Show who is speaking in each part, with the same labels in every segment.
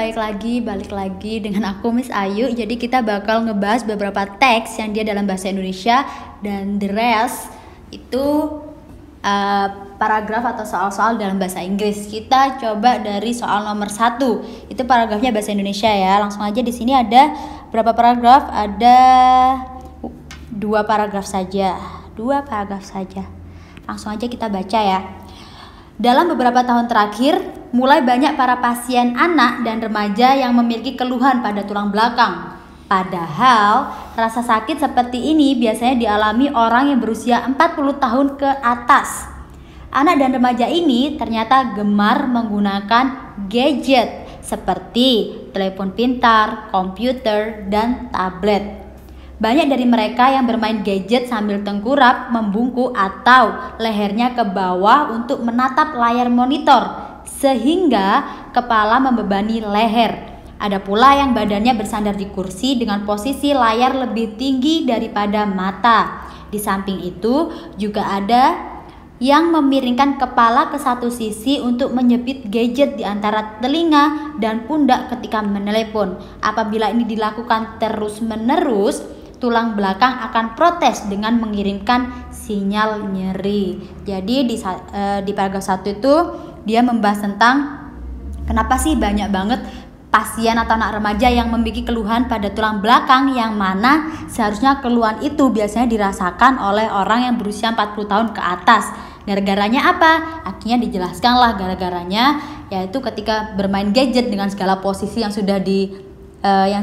Speaker 1: balik lagi dengan aku Miss Ayu. Jadi kita bakal ngebahas beberapa teks yang dia dalam bahasa Indonesia, dan the rest itu paragraf atau soal-soal dalam bahasa Inggris. Kita coba dari soal nomor 1. Itu paragrafnya bahasa Indonesia ya. Langsung aja, di sini ada berapa paragraf? Ada 2 paragraf saja. Langsung aja kita baca ya. Dalam beberapa tahun terakhir, mulai banyak para pasien anak dan remaja yang memiliki keluhan pada tulang belakang. Padahal, rasa sakit seperti ini biasanya dialami orang yang berusia 40 tahun ke atas. Anak dan remaja ini ternyata gemar menggunakan gadget seperti telepon pintar, komputer, dan tablet. Banyak dari mereka yang bermain gadget sambil tengkurap, membungkuk, atau lehernya ke bawah untuk menatap layar monitor, sehingga kepala membebani leher. Ada pula yang badannya bersandar di kursi dengan posisi layar lebih tinggi daripada mata. Di samping itu, juga ada yang memiringkan kepala ke satu sisi untuk menyebit gadget di antara telinga dan pundak ketika menelepon. Apabila ini dilakukan terus-menerus, tulang belakang akan protes dengan mengirimkan sinyal nyeri. Jadi di paragraf 1 itu dia membahas tentang kenapa sih banyak banget pasien atau anak remaja yang memiliki keluhan pada tulang belakang, yang mana seharusnya keluhan itu biasanya dirasakan oleh orang yang berusia 40 tahun ke atas. Gara-garanya apa? Akhirnya dijelaskan lah gara-garanya, yaitu ketika bermain gadget dengan segala posisi yang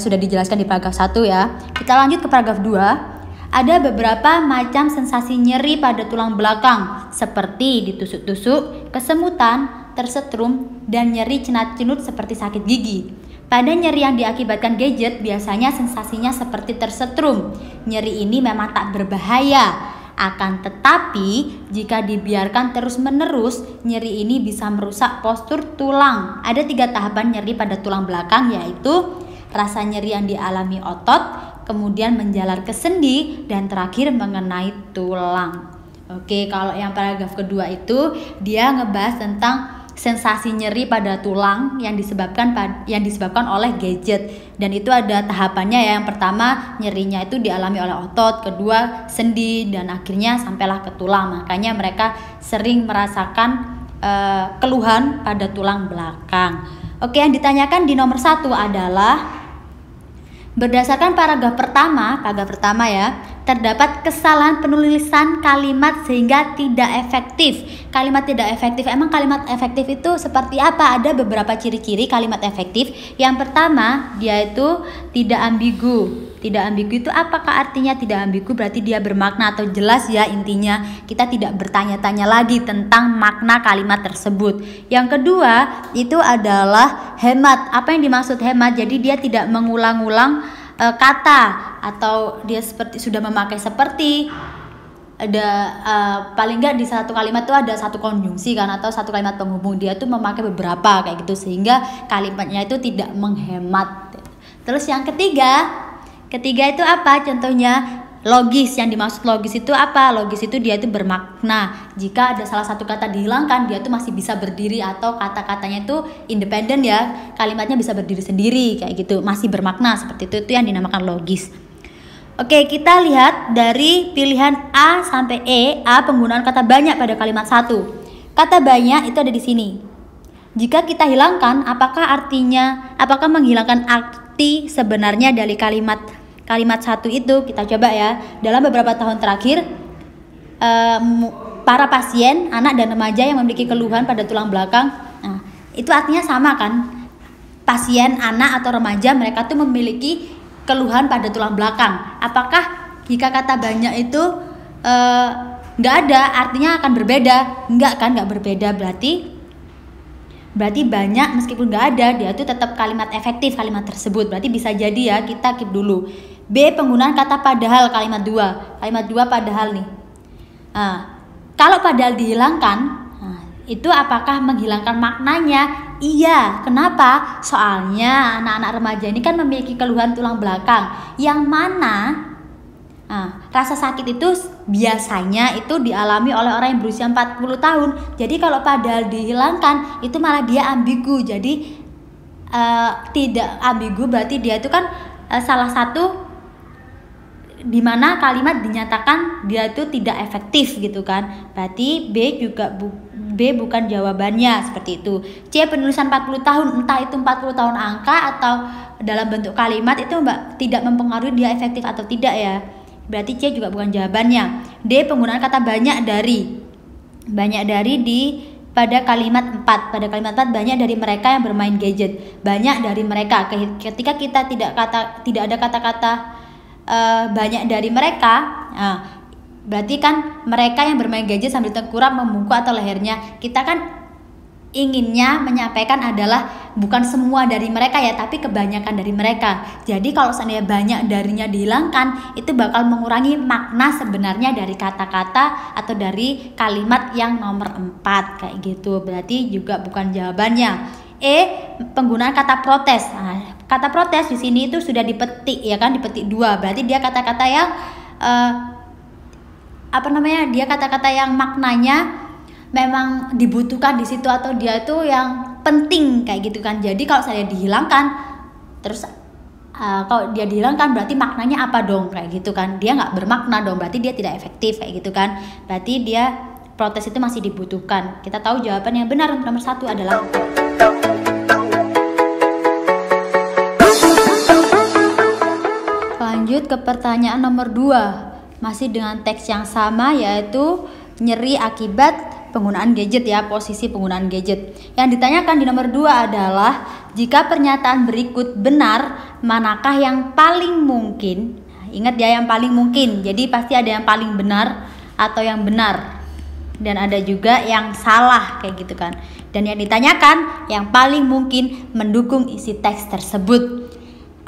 Speaker 1: sudah dijelaskan di paragraf 1 ya. Kita lanjut ke paragraf 2. Ada beberapa macam sensasi nyeri pada tulang belakang, seperti ditusuk-tusuk, kesemutan, tersetrum, dan nyeri cenut-cenut seperti sakit gigi. Pada nyeri yang diakibatkan gadget, biasanya sensasinya seperti tersetrum. Nyeri ini memang tak berbahaya. Akan tetapi, jika dibiarkan terus-menerus, nyeri ini bisa merusak postur tulang. Ada 3 tahapan nyeri pada tulang belakang, yaitu rasa nyeri yang dialami otot, kemudian menjalar ke sendi, dan terakhir mengenai tulang. Oke, kalau yang paragraf kedua itu dia ngebahas tentang sensasi nyeri pada tulang yang disebabkan oleh gadget, dan itu ada tahapannya ya. Yang pertama, nyerinya itu dialami oleh otot, kedua sendi, dan akhirnya sampailah ke tulang. Makanya mereka sering merasakan keluhan pada tulang belakang. Oke, yang ditanyakan di nomor 1 adalah berdasarkan paragraf pertama ya, terdapat kesalahan penulisan kalimat sehingga tidak efektif. Kalimat tidak efektif, emang kalimat efektif itu seperti apa? Ada beberapa ciri-ciri kalimat efektif. Yang pertama, dia itu tidak ambigu. Tidak ambigu itu apakah artinya tidak ambigu? Berarti dia bermakna atau jelas ya, intinya kita tidak bertanya-tanya lagi tentang makna kalimat tersebut. Yang kedua itu adalah hemat. Apa yang dimaksud hemat? Jadi dia tidak mengulang-ulang kata, atau dia sudah memakai seperti ada paling enggak di satu kalimat tuh ada satu konjungsi kan, atau satu kalimat penghubung. Dia tuh memakai beberapa kayak gitu, sehingga kalimatnya itu tidak menghemat. Terus yang ketiga itu apa? Contohnya logis. Yang dimaksud logis itu apa? Logis itu dia itu bermakna. Jika ada salah satu kata dihilangkan, dia tuh masih bisa berdiri, atau kata-katanya itu independen ya, kalimatnya bisa berdiri sendiri kayak gitu, masih bermakna seperti itu yang dinamakan logis. Oke, kita lihat dari pilihan A sampai E. A, penggunaan kata banyak pada kalimat 1. Kata banyak itu ada di sini. Jika kita hilangkan, apakah menghilangkan arti sebenarnya dari kalimat 1 itu? Kita coba ya. Dalam beberapa tahun terakhir, para pasien anak dan remaja yang memiliki keluhan pada tulang belakang, nah, itu artinya sama kan? Pasien anak atau remaja, mereka tuh memiliki keluhan pada tulang belakang. Apakah jika kata banyak itu nggak ada, artinya akan berbeda? Enggak kan, nggak berbeda. Berarti banyak meskipun nggak ada, dia tuh tetap kalimat efektif kalimat tersebut. Berarti bisa jadi ya, kita keep dulu. B, penggunaan kata padahal kalimat 2. Kalimat 2 padahal nih. Kalau padahal dihilangkan, itu apakah menghilangkan maknanya? Iya. Kenapa? Soalnya anak-anak remaja ini kan memiliki keluhan tulang belakang, yang mana rasa sakit itu biasanya itu dialami oleh orang yang berusia 40 tahun. Jadi kalau padahal dihilangkan, itu malah dia ambigu. Jadi tidak ambigu, berarti dia itu kan salah satu di mana kalimat dinyatakan dia itu tidak efektif gitu kan. Berarti B bukan jawabannya, seperti itu. C, penulisan 40 tahun, entah itu 40 tahun angka atau dalam bentuk kalimat itu tidak mempengaruhi dia efektif atau tidak ya. Berarti C juga bukan jawabannya. D, penggunaan kata banyak dari pada kalimat 4. Pada kalimat 4 banyak dari mereka yang bermain gadget. Banyak dari mereka. Ketika kita tidak ada kata-kata banyak dari mereka, berarti kan mereka yang bermain gadget sambil tengkurap, membungkuk atau lehernya. Kita kan inginnya menyampaikan adalah bukan semua dari mereka ya, tapi kebanyakan dari mereka. Jadi kalau seandainya banyak darinya dihilangkan, itu bakal mengurangi makna sebenarnya dari kata-kata atau dari kalimat yang nomor 4 kayak gitu. Berarti juga bukan jawabannya. E, penggunaan kata protes. Nah, kata protes di sini itu sudah dipetik ya kan, dipetik 2. Berarti dia kata-kata yang dia kata-kata yang maknanya memang dibutuhkan di situ atau dia itu yang penting kayak gitu kan. Jadi kalau saya dihilangkan, terus kalau dia dihilangkan berarti maknanya apa dong kayak gitu kan? Dia nggak bermakna dong, berarti dia tidak efektif kayak gitu kan. Berarti dia protes itu masih dibutuhkan. Kita tahu jawaban yang benar untuk nomor 1 adalah lanjut ke pertanyaan nomor 2. Masih dengan teks yang sama, yaitu nyeri akibat penggunaan gadget ya, posisi penggunaan gadget. Yang ditanyakan di nomor 2 adalah jika pernyataan berikut benar, manakah yang paling mungkin? Ingat ya, yang paling mungkin. Jadi pasti ada yang paling benar atau yang benar. Dan ada juga yang salah kayak gitu kan. Dan yang ditanyakan yang paling mungkin mendukung isi teks tersebut.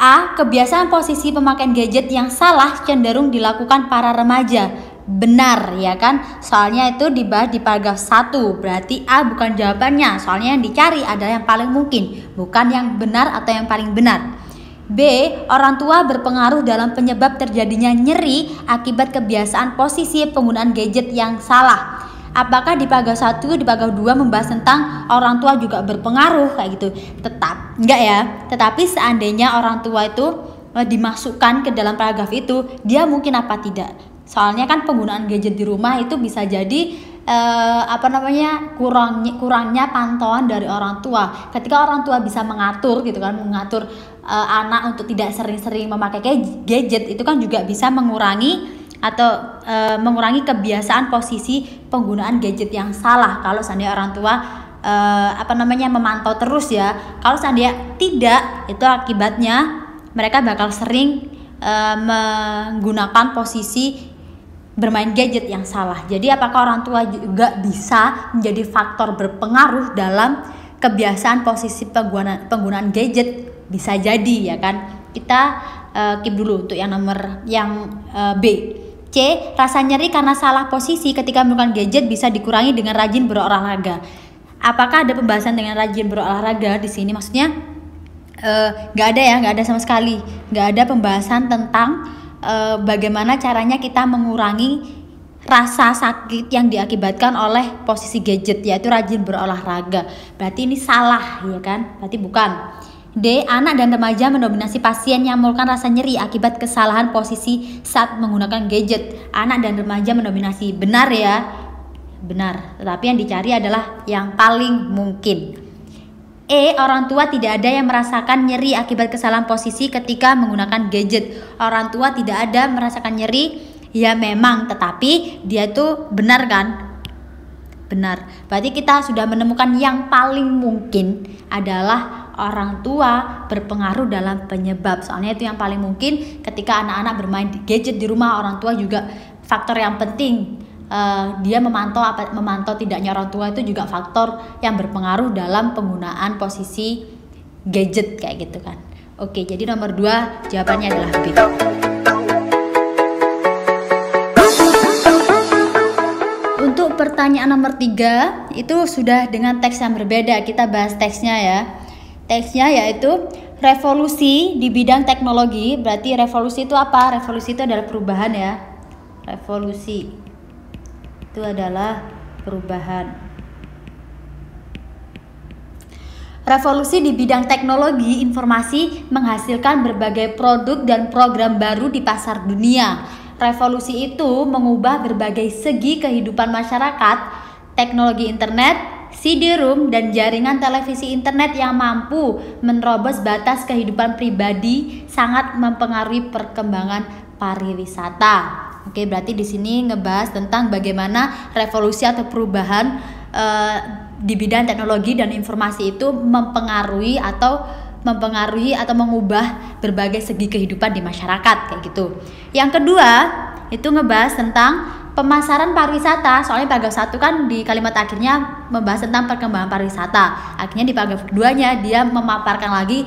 Speaker 1: A, kebiasaan posisi pemakaian gadget yang salah cenderung dilakukan para remaja. Benar ya kan? Soalnya itu dibahas di paragraf 1. Berarti A bukan jawabannya. Soalnya yang dicari adalah yang paling mungkin, bukan yang benar atau yang paling benar. B, orang tua berpengaruh dalam penyebab terjadinya nyeri akibat kebiasaan posisi penggunaan gadget yang salah. Apakah di paragraf 1, di paragraf 2 membahas tentang orang tua juga berpengaruh kayak gitu? Enggak ya. Tetapi seandainya orang tua itu dimasukkan ke dalam paragraf itu, dia mungkin apa tidak? Soalnya kan penggunaan gadget di rumah itu bisa jadi kurangnya pantauan dari orang tua. Ketika orang tua bisa mengatur gitu kan, mengatur anak untuk tidak sering-sering memakai gadget, itu kan juga bisa mengurangi kebiasaan posisi penggunaan gadget yang salah. Kalau seandainya orang tua memantau terus ya. Kalau seandainya tidak, itu akibatnya mereka bakal sering menggunakan posisi bermain gadget yang salah. Jadi apakah orang tua juga bisa menjadi faktor berpengaruh dalam kebiasaan posisi penggunaan gadget? Bisa jadi ya kan. Kita keep dulu untuk yang B. C, rasa nyeri karena salah posisi ketika menggunakan gadget bisa dikurangi dengan rajin berolahraga. Apakah ada pembahasan dengan rajin berolahraga di sini? Maksudnya nggak ada sama sekali. Nggak ada pembahasan tentang bagaimana caranya kita mengurangi rasa sakit yang diakibatkan oleh posisi gadget, yaitu rajin berolahraga. Berarti ini salah ya kan? Berarti bukan. D, anak dan remaja mendominasi pasien yang menimbulkan rasa nyeri akibat kesalahan posisi saat menggunakan gadget. Anak dan remaja mendominasi. Benar ya? Benar. Tetapi yang dicari adalah yang paling mungkin. E, orang tua tidak ada yang merasakan nyeri akibat kesalahan posisi ketika menggunakan gadget. Orang tua tidak ada merasakan nyeri. Ya memang, tetapi dia itu benar kan? Benar. Berarti kita sudah menemukan yang paling mungkin adalah orang tua berpengaruh dalam penyebab. Soalnya itu yang paling mungkin ketika anak-anak bermain gadget di rumah, orang tua juga faktor yang penting. Dia memantau tidaknya orang tua itu juga faktor yang berpengaruh dalam penggunaan posisi gadget kayak gitu kan. Oke, jadi nomor 2 jawabannya adalah B. Untuk pertanyaan nomor 3 itu sudah dengan teks yang berbeda. Kita bahas teksnya ya. Teksnya yaitu revolusi di bidang teknologi. Berarti revolusi itu apa? Revolusi itu adalah perubahan ya. Revolusi itu adalah perubahan. Revolusi di bidang teknologi informasi menghasilkan berbagai produk dan program baru di pasar dunia. Revolusi itu mengubah berbagai segi kehidupan masyarakat. Teknologi internet, CD-ROM, dan jaringan televisi internet yang mampu menerobos batas kehidupan pribadi sangat mempengaruhi perkembangan pariwisata. Oke, berarti di sini ngebahas tentang bagaimana revolusi atau perubahan di bidang teknologi dan informasi itu mempengaruhi atau mengubah berbagai segi kehidupan di masyarakat kayak gitu. Yang kedua itu ngebahas tentang pemasaran pariwisata. Soalnya paragraf 1 kan di kalimat akhirnya membahas tentang perkembangan pariwisata. Akhirnya di paragraf keduanya dia memaparkan lagi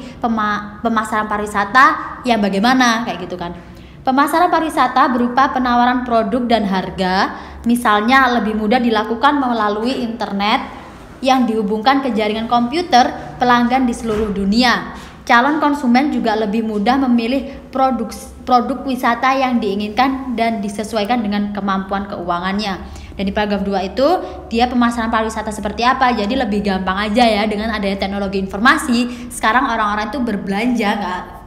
Speaker 1: pemasaran pariwisata yang bagaimana kayak gitu kan. Pemasaran pariwisata berupa penawaran produk dan harga, misalnya lebih mudah dilakukan melalui internet yang dihubungkan ke jaringan komputer pelanggan di seluruh dunia. Calon konsumen juga lebih mudah memilih produk wisata yang diinginkan dan disesuaikan dengan kemampuan keuangannya. Dan di paragraf 2 itu dia pemasaran pariwisata seperti apa. Jadi lebih gampang aja ya, dengan adanya teknologi informasi. Sekarang orang-orang itu berbelanja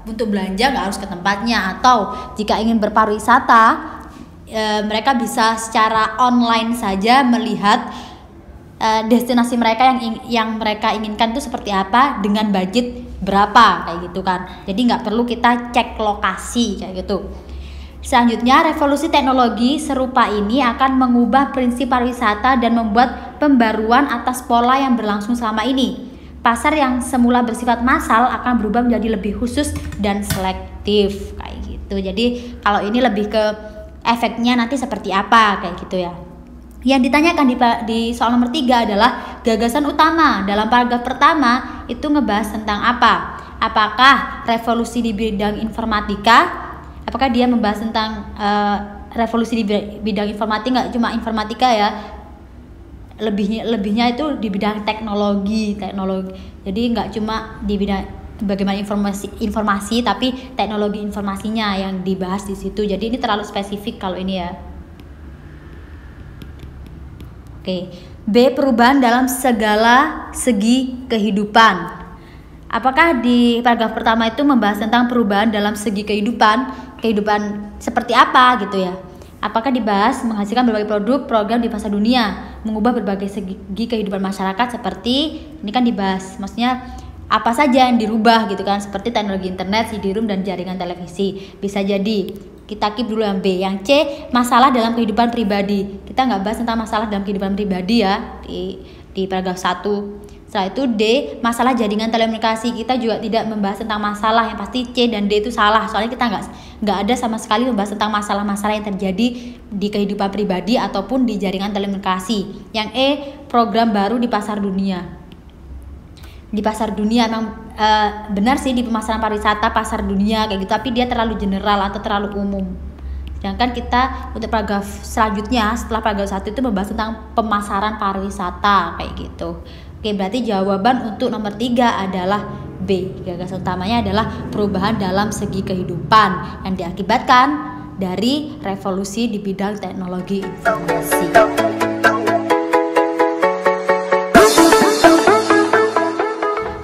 Speaker 1: untuk belanja nggak harus ke tempatnya, atau jika ingin berpariwisata mereka bisa secara online saja melihat destinasi mereka yang mereka inginkan itu seperti apa dengan budget berapa kayak gitu kan. Jadi nggak perlu kita cek lokasi kayak gitu. Selanjutnya, revolusi teknologi serupa ini akan mengubah prinsip pariwisata dan membuat pembaruan atas pola yang berlangsung selama ini. Pasar yang semula bersifat massal akan berubah menjadi lebih khusus dan selektif kayak gitu. Jadi kalau ini lebih ke efeknya nanti seperti apa kayak gitu ya. Yang ditanyakan di soal nomor 3 adalah gagasan utama. Dalam paragraf pertama itu ngebahas tentang apa? Apakah revolusi di bidang informatika? Apakah dia membahas tentang revolusi di bidang informatika, nggak cuma informatika ya? Lebihnya itu di bidang teknologi. Jadi nggak cuma di bidang bagaimana informasi tapi teknologi informasinya yang dibahas di situ. Jadi ini terlalu spesifik kalau ini ya. Oke. B, perubahan dalam segala segi kehidupan. Apakah di paragraf pertama itu membahas tentang perubahan dalam segi kehidupan seperti apa gitu ya? Apakah dibahas menghasilkan berbagai produk, program di pasar dunia, mengubah berbagai segi kehidupan masyarakat seperti ini kan dibahas. Maksudnya apa saja yang dirubah gitu kan, seperti teknologi internet, CD-ROM, dan jaringan televisi. Bisa jadi. Kita keep dulu yang B. Yang C, masalah dalam kehidupan pribadi. Kita nggak bahas tentang masalah dalam kehidupan pribadi ya di paragraf 1. Setelah itu D, masalah jaringan telekomunikasi. Kita juga tidak membahas tentang masalah. Yang pasti C dan D itu salah. Soalnya kita nggak ada sama sekali membahas tentang masalah-masalah yang terjadi di kehidupan pribadi ataupun di jaringan telekomunikasi. Yang E, program baru di pasar dunia. Di pasar dunia memang benar sih, di pemasaran pariwisata pasar dunia kayak gitu, tapi dia terlalu general atau terlalu umum. Sedangkan kita untuk paragraf selanjutnya setelah paragraf 1 itu membahas tentang pemasaran pariwisata kayak gitu. Oke, berarti jawaban untuk nomor 3 adalah B. Gagasan utamanya adalah perubahan dalam segi kehidupan yang diakibatkan dari revolusi di bidang teknologi informasi.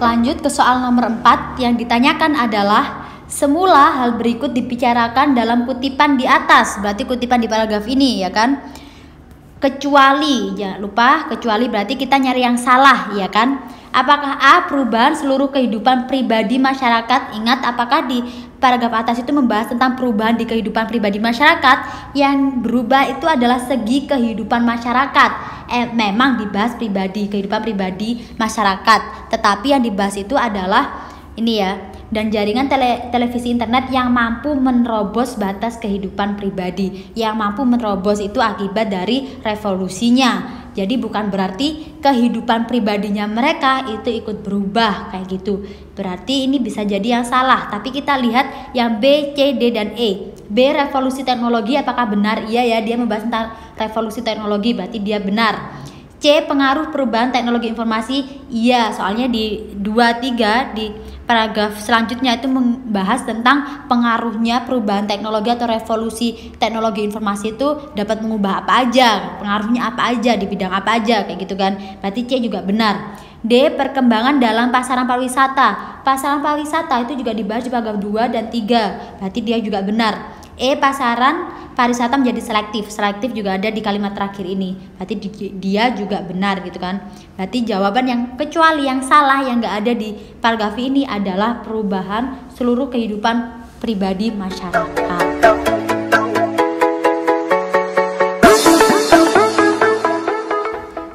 Speaker 1: Lanjut ke soal nomor 4, yang ditanyakan adalah semula hal berikut dibicarakan dalam kutipan di atas. Berarti kutipan di paragraf ini ya kan. Kecuali, jangan lupa kecuali berarti kita nyari yang salah ya kan. Apakah A, perubahan seluruh kehidupan pribadi masyarakat? Ingat, apakah di paragraf atas itu membahas tentang perubahan di kehidupan pribadi masyarakat? Yang berubah itu adalah segi kehidupan masyarakat. Memang dibahas kehidupan pribadi masyarakat, tetapi yang dibahas itu adalah ini ya, dan jaringan televisi internet yang mampu menerobos batas kehidupan pribadi. Yang mampu menerobos itu akibat dari revolusinya. Jadi bukan berarti kehidupan pribadinya mereka itu ikut berubah kayak gitu. Berarti ini bisa jadi yang salah. Tapi kita lihat yang B, C, D, dan E. B, revolusi teknologi, apakah benar? Iya ya, dia membahas tentang revolusi teknologi, berarti dia benar. C, pengaruh perubahan teknologi informasi. Iya, soalnya di 2-3 di paragraf selanjutnya itu membahas tentang pengaruhnya perubahan teknologi atau revolusi teknologi informasi itu dapat mengubah apa aja, pengaruhnya apa aja, di bidang apa aja kayak gitu kan. Berarti C juga benar. D. Perkembangan dalam pasaran pariwisata. Pasaran pariwisata itu juga dibahas di paragraf 2 dan 3. Berarti dia juga benar. E. Pasaran pariwisata menjadi selektif. Selektif juga ada di kalimat terakhir ini. Berarti dia juga benar gitu kan. Berarti jawaban yang kecuali yang salah yang nggak ada di paragraf ini adalah perubahan seluruh kehidupan pribadi masyarakat.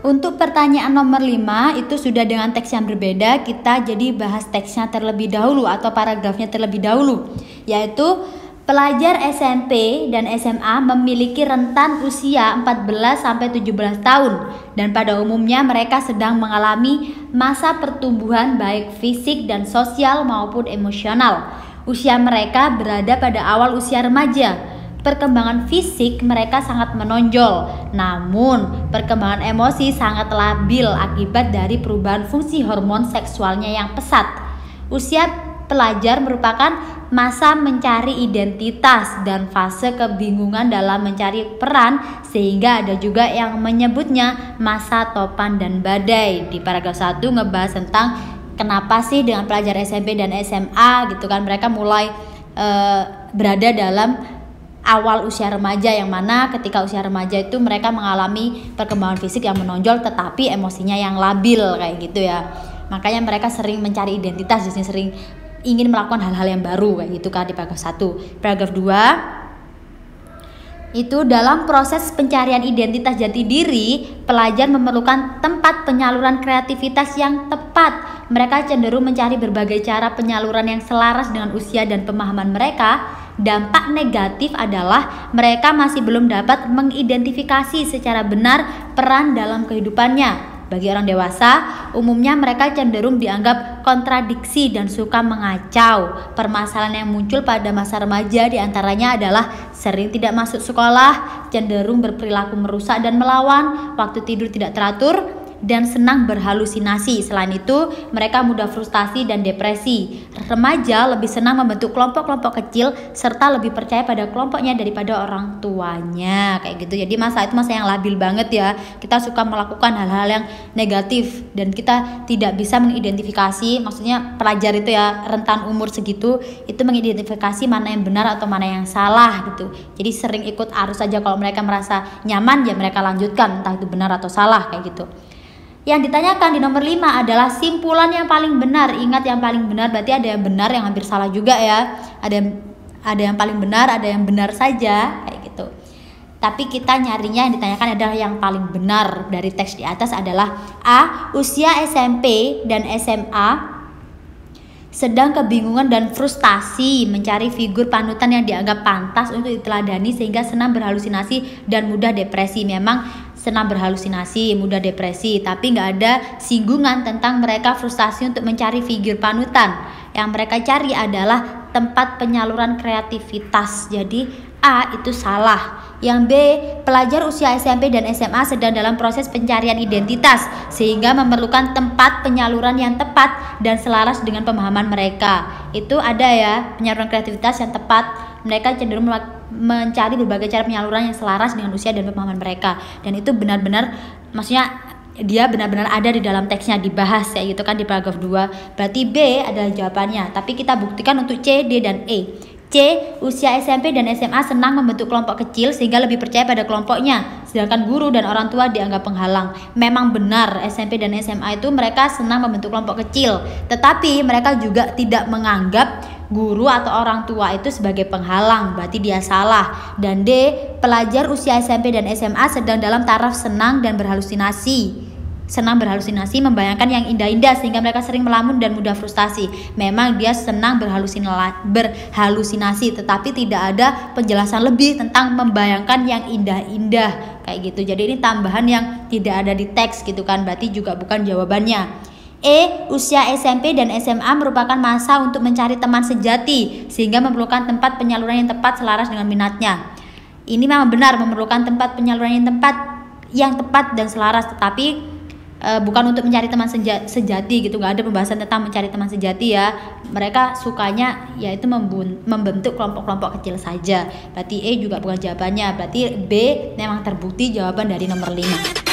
Speaker 1: Untuk pertanyaan nomor 5 itu sudah dengan teks yang berbeda, kita jadi bahas teksnya terlebih dahulu atau paragrafnya terlebih dahulu, yaitu pelajar SMP dan SMA memiliki rentan usia 14-17 tahun dan pada umumnya mereka sedang mengalami masa pertumbuhan baik fisik dan sosial maupun emosional. Usia mereka berada pada awal usia remaja. Perkembangan fisik mereka sangat menonjol, namun perkembangan emosi sangat labil akibat dari perubahan fungsi hormon seksualnya yang pesat. Usia pelajar merupakan masa mencari identitas dan fase kebingungan dalam mencari peran, sehingga ada juga yang menyebutnya masa topan dan badai. Di paragraf 1 ngebahas tentang kenapa sih dengan pelajar SMP dan SMA gitu kan mereka mulai berada dalam awal usia remaja, yang mana ketika usia remaja itu mereka mengalami perkembangan fisik yang menonjol tetapi emosinya yang labil kayak gitu ya. Makanya mereka sering mencari identitas, jadi sering ingin melakukan hal-hal yang baru kayak gitu kan di paragraf 1. Paragraf 2 itu dalam proses pencarian identitas jati diri, pelajar memerlukan tempat penyaluran kreativitas yang tepat. Mereka cenderung mencari berbagai cara penyaluran yang selaras dengan usia dan pemahaman mereka. Dampak negatif adalah mereka masih belum dapat mengidentifikasi secara benar peran dalam kehidupannya. Bagi orang dewasa, umumnya mereka cenderung dianggap kontradiksi dan suka mengacau. Permasalahan yang muncul pada masa remaja diantaranya adalah sering tidak masuk sekolah, cenderung berperilaku merusak dan melawan, waktu tidur tidak teratur, dan senang berhalusinasi. Selain itu, mereka mudah frustasi dan depresi. Remaja lebih senang membentuk kelompok-kelompok kecil serta lebih percaya pada kelompoknya daripada orang tuanya. Kayak gitu. Jadi masa itu masa yang labil banget ya. Kita suka melakukan hal-hal yang negatif dan kita tidak bisa mengidentifikasi, maksudnya pelajar itu ya rentan umur segitu itu mengidentifikasi mana yang benar atau mana yang salah gitu. Jadi sering ikut arus saja, kalau mereka merasa nyaman ya mereka lanjutkan entah itu benar atau salah kayak gitu. Yang ditanyakan di nomor 5 adalah simpulan yang paling benar. Ingat yang paling benar berarti ada yang benar, yang hampir salah juga ya. Ada yang paling benar, ada yang benar saja kayak gitu. Tapi kita nyarinya yang ditanyakan adalah yang paling benar. Dari teks di atas adalah A. Usia SMP dan SMA sedang kebingungan dan frustasi mencari figur panutan yang dianggap pantas untuk diteladani sehingga senang berhalusinasi dan mudah depresi. Memang senang berhalusinasi, mudah depresi, tapi nggak ada singgungan tentang mereka frustasi untuk mencari figur panutan. Yang mereka cari adalah tempat penyaluran kreativitas. Jadi A itu salah. Yang B, pelajar usia SMP dan SMA sedang dalam proses pencarian identitas sehingga memerlukan tempat penyaluran yang tepat dan selaras dengan pemahaman mereka. Itu ada ya, penyaluran kreativitas yang tepat. Mereka cenderung mencari berbagai cara penyaluran yang selaras dengan usia dan pemahaman mereka. Dan itu benar-benar, maksudnya dia benar-benar ada di dalam teksnya, dibahas ya gitu kan di paragraf 2. Berarti B adalah jawabannya. Tapi kita buktikan untuk C, D, dan E. C. Usia SMP dan SMA senang membentuk kelompok kecil sehingga lebih percaya pada kelompoknya, sedangkan guru dan orang tua dianggap penghalang. Memang benar, SMP dan SMA itu mereka senang membentuk kelompok kecil, tetapi mereka juga tidak menganggap guru atau orang tua itu sebagai penghalang. Berarti dia salah. Dan D. Pelajar usia SMP dan SMA sedang dalam taraf senang dan berhalusinasi. Senang berhalusinasi, membayangkan yang indah-indah sehingga mereka sering melamun dan mudah frustasi. Memang dia senang berhalusinasi, tetapi tidak ada penjelasan lebih tentang membayangkan yang indah-indah kayak gitu. Jadi ini tambahan yang tidak ada di teks gitu kan, berarti juga bukan jawabannya. E. Usia SMP dan SMA merupakan masa untuk mencari teman sejati sehingga memerlukan tempat penyaluran yang tepat selaras dengan minatnya. Ini memang benar, memerlukan tempat penyaluran yang tepat dan selaras, tetapi bukan untuk mencari teman sejati gitu. Nggak ada pembahasan tentang mencari teman sejati ya. Mereka sukanya yaitu membentuk kelompok-kelompok kecil saja. Berarti E juga bukan jawabannya. Berarti B memang terbukti jawaban dari nomor 5.